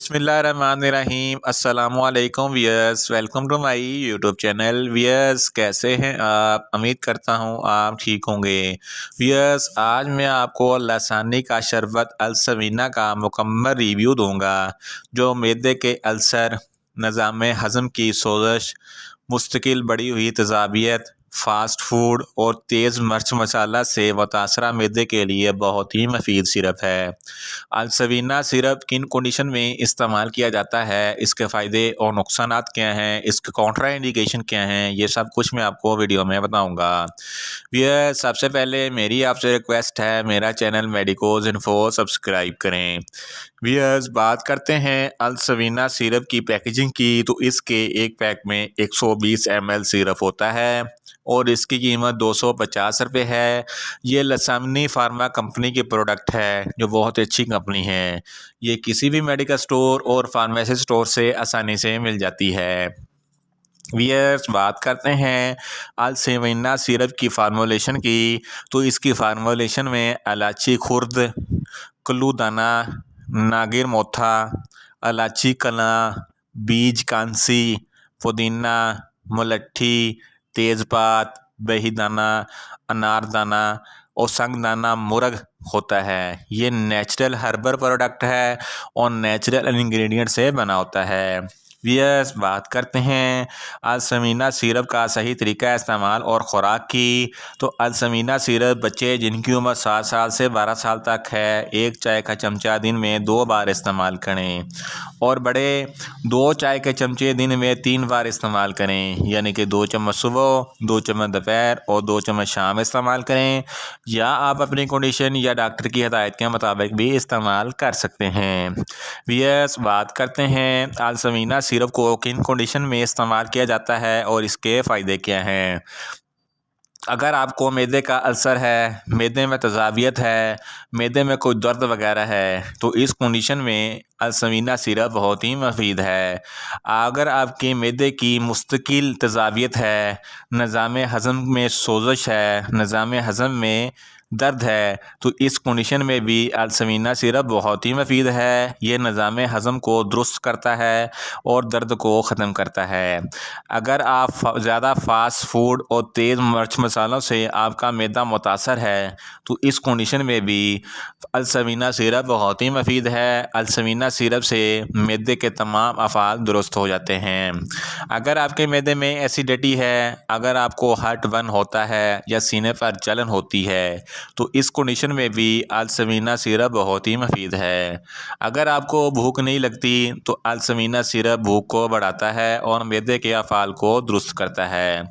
बिस्मिल्लाहिर्रहमानिर्रहीम अस्सलामुअलैकुम viewers, welcome to my YouTube channel. Viewers, कैसे हैं आप? उम्मीद करता हूं आप ठीक होंगे। वियर्स, आज मैं आपको लसानी का शरबत अलसवीना का मुकम्मल रिव्यू दूंगा, जो मैदे के अल्सर, निज़ाम हज़म की सोजश, मुस्तकिल बढ़ी हुई तेज़ाबियत, फ़ास्ट फूड और तेज़ मिर्च मसाला से मुतासरा मैदे के लिए बहुत ही मुफीद सिरप है। अलसवीना सिरप किन कंडीशन में इस्तेमाल किया जाता है, इसके फ़ायदे और नुकसानात क्या हैं, इसके कॉन्ट्रा इंडिकेशन क्या हैं, ये सब कुछ मैं आपको वीडियो में बताऊंगा। भैया, सबसे पहले मेरी आपसे रिक्वेस्ट है, मेरा चैनल मेडिकोज इन्फो सब्सक्राइब करें। व्यूअर्स, बात करते हैं अलसवीना सिरप की पैकेजिंग की, तो इसके एक पैक में 120 ml सिरप होता है और इसकी कीमत 250 रुपये है। ये लसानी फार्मा कंपनी की प्रोडक्ट है, जो बहुत अच्छी कंपनी है। ये किसी भी मेडिकल स्टोर और फार्मेसी स्टोर से आसानी से मिल जाती है। व्यूअर्स, बात करते हैं अलसवीना सिरप की फार्मूलेशन की, तो इसकी फार्मूलेशन में इलायची खुर्द, कुल्लू दाना, नागिर मोथा, इलायची कला, बीज कांसी, पुदीना, मुलट्ठी, तेज़पात, बेहीदाना, अनारदाना और संगदाना मुर्ग होता है। ये नेचुरल हर्बल प्रोडक्ट है और नेचुरल इंग्रेडिएंट से बना होता है। यस, बात करते हैं अलसवीना सिरप का सही तरीका इस्तेमाल और ख़ुराक की, तो अलसवीना सिरप बच्चे जिनकी उम्र 7 साल से 12 साल तक है, 1 चाय का चमचा दिन में 2 बार इस्तेमाल करें और बड़े 2 चाय के चमचे दिन में 3 बार इस्तेमाल करें, यानी कि 2 चम्मच सुबह, 2 चम्मच दोपहर और 2 चम्मच शाम इस्तेमाल करें, या आप अपनी कंडीशन या डॉक्टर की हिदायत के मुताबिक भी इस्तेमाल कर सकते हैं। यस, बात करते हैं अलसवीना सिरप को किन कंडीशन में इस्तेमाल किया जाता है और इसके फ़ायदे क्या हैं। अगर आपको मैदे का अल्सर है, मैदे में तेज़ाबियत है, मैदे में कोई दर्द वगैरह है, तो इस कंडीशन में अलसवीना सिरप बहुत ही मुफीद है। अगर आपके मैदे की मुस्तकिल तेज़ाबियत है, निज़ाम हज़म में सोजश है, निज़ाम हज़म में दर्द है, तो इस कंडीशन में भी अलसवीना सिरप बहुत ही मुफीद है। ये निज़ाम हज़म को दुरुस्त करता है और दर्द को ख़त्म करता है। अगर आप ज़्यादा फ़ास्ट फूड और तेज़ मिर्च मसालों से आपका मैदा मुतासर है, तो इस कंडीशन में भी अलसवीना सिरप बहुत ही मुफीद है। अलसवीना सिरप से मैदे के तमाम अफ़ाल दुरुस्त हो जाते हैं। अगर आपके मैदे में एसिडिटी है, अगर आपको हार्ट बर्न होता है या सीने पर जलन होती है, तो इस कंडीशन में भी अलसवीना सिरप बहुत ही मुफीद है। अगर आपको भूख नहीं लगती, तो अलसवीना सिरप भूख को बढ़ाता है और मैदे के अफ़ाल को दुरुस्त करता है।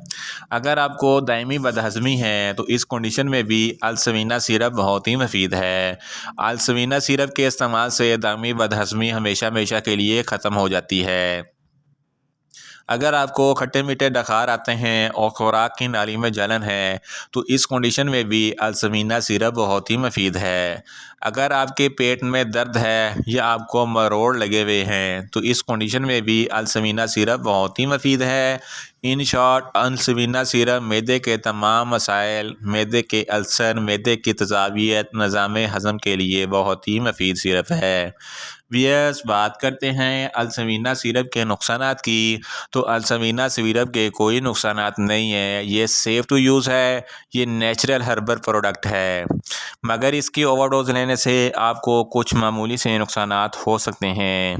अगर आपको दायमी बदहज़मी है, तो इस कंडीशन में भी अलसवीना सिरप बहुत ही मुफीद है। अलसवीना सिरप के इस्तेमाल से दायमी बदहज़मी हमेशा हमेशा के लिए ख़त्म हो जाती है। अगर आपको खट्टे मीठे डकार आते हैं और खुराक की नाली में जलन है, तो इस कंडीशन में भी अलसवीना सिरप बहुत ही मुफीद है। अगर आपके पेट में दर्द है या आपको मरोड़ लगे हुए हैं, तो इस कंडीशन में भी अलसवीना सिरप बहुत ही मुफीद है। इन शॉर्ट, अलसवीना सिरप मैदे के तमाम मसाइल, मैदे के अल्सर, मैदे की तेज़ाबियत, निज़ाम हज़म के लिए बहुत ही मुफीद सिरप है। व्यूअर्स, बात करते हैं अलसवीना सिरप के नुकसानात की, तो अलसवीना सिरप के कोई नुकसानात नहीं है। ये सेफ़ टू यूज़ है, ये नेचुरल हर्बल प्रोडक्ट है, मगर इसकी ओवरडोज लेने से आपको कुछ मामूली से नुकसानात हो सकते हैं,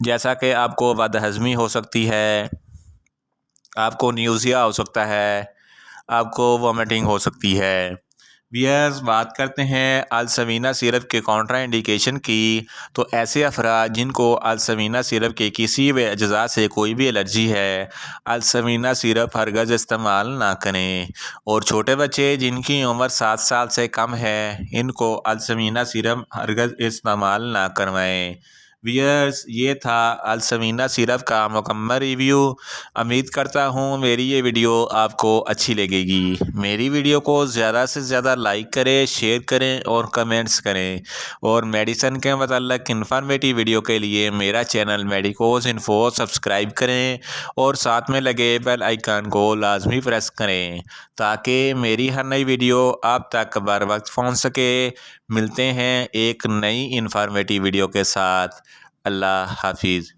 जैसा कि आपको बदहज़मी हो सकती है, आपको न्यूज़िया हो सकता है, आपको वॉमिटिंग हो सकती है। व्यूअर्स, बात करते हैं अलसवीना सिरप के कॉन्ट्रा इंडिकेशन की, तो ऐसे अफराद जिनको अलसवीना सिरप के किसी भी अज्जा से कोई भी एलर्जी है, अलसवीना सिरप हरगज़ इस्तेमाल ना करें। और छोटे बच्चे जिनकी उम्र 7 साल से कम है, इनको अलसवीना सिरप हरगज़ इस्तेमाल ना करवाएं। व्यूअर्स, ये था अलसवीना सिरप का मुकम्मल रिव्यू। उम्मीद करता हूँ मेरी ये वीडियो आपको अच्छी लगेगी। मेरी वीडियो को ज़्यादा से ज़्यादा लाइक करें, शेयर करें और कमेंट्स करें, और मेडिसिन के मतलब इन्फॉर्मेटिव वीडियो के लिए मेरा चैनल मेडिकोज इन्फो सब्सक्राइब करें और साथ में लगे बेल आइकन को लाजमी प्रेस करें, ताकि मेरी हर नई वीडियो आप तक बर वक्त पहुँच सके। मिलते हैं एक नई इन्फॉर्मेटिव वीडियो के साथ। अल्लाह हाफिज़।